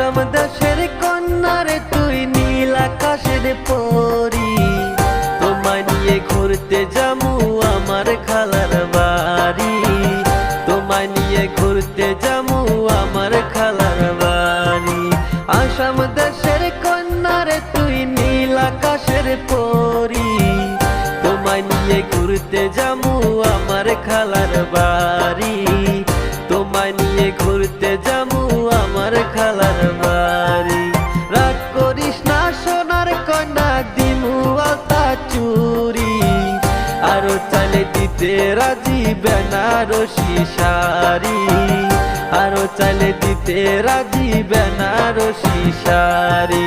আসাম দেশের কন্যারে তুই নীল আকাশের পরি, তোমায় নিয়ে ঘুরতে যামু আমার খালার বাড়ি, তোমায় নিয়ে ঘুরতে যামু আমার খালার বাড়ি। আসাম দেশের কন্যারে তুই নীল আকাশের পরি, তোমায় নিয়ে ঘুরতে যামু আমার খালার বাড়ি, তোমায় নিয়ে ঘুরতে যামু আমার খালার বাড়ি। রাগ করিস না সোনার কন্যা, দিমু আলতা চুরি, আরো চাইলে দিতে রাজি বেনারসি শাড়ি, আরো চাইলে দিতে রাজি বেনারসি শাড়ি।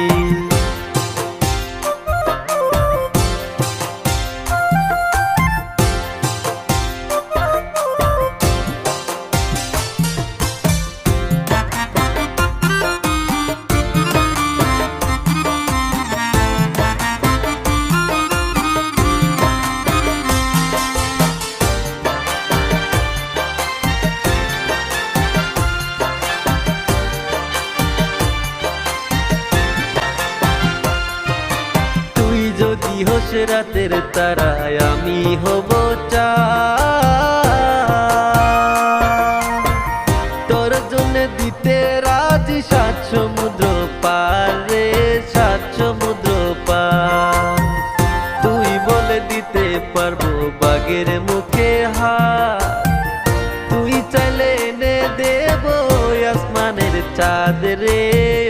যদি হোস রাতের তারায় আমি হব চাঁদ, তোর জন্য দিতে রাজি সাত সমুদ্র পারে, সাত সমুদ্র পার। তুই বলে দিতে পারবো বাগের মুখে হাত, তুই চাইলে এনে দেব আসমানের চাঁদ রে,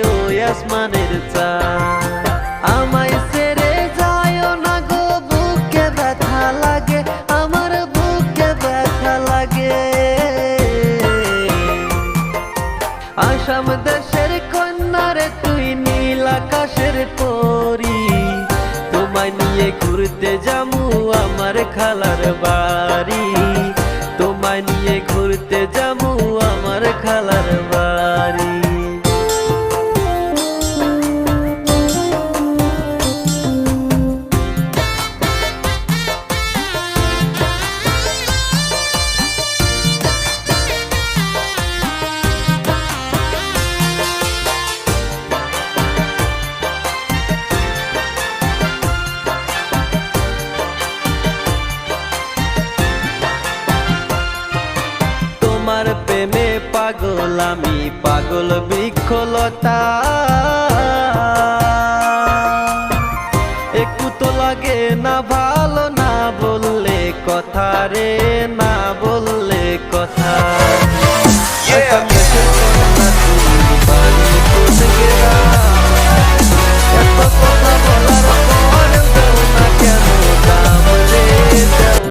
ও আসমানের চাঁদ। আমায় ছেড়ে যায়ও না গো, বুকে ব্যথা লাগে, আমার বুকে ব্যথা লাগে। আসাম দেশের কন্যারে তুই নীল আকাশের পরি, তোমায় নিয়ে ঘুরতে যামু আমার খালার বাড়ি, তোমায় নিয়ে ঘুরতে যামু আমার খালার বাড়ি। তোমার প্রেমে পাগল আমি, পাগল বৃক্ষলতা, একটু তো লাগে না ভালো, না বললে কথা রে, না বললে কথা।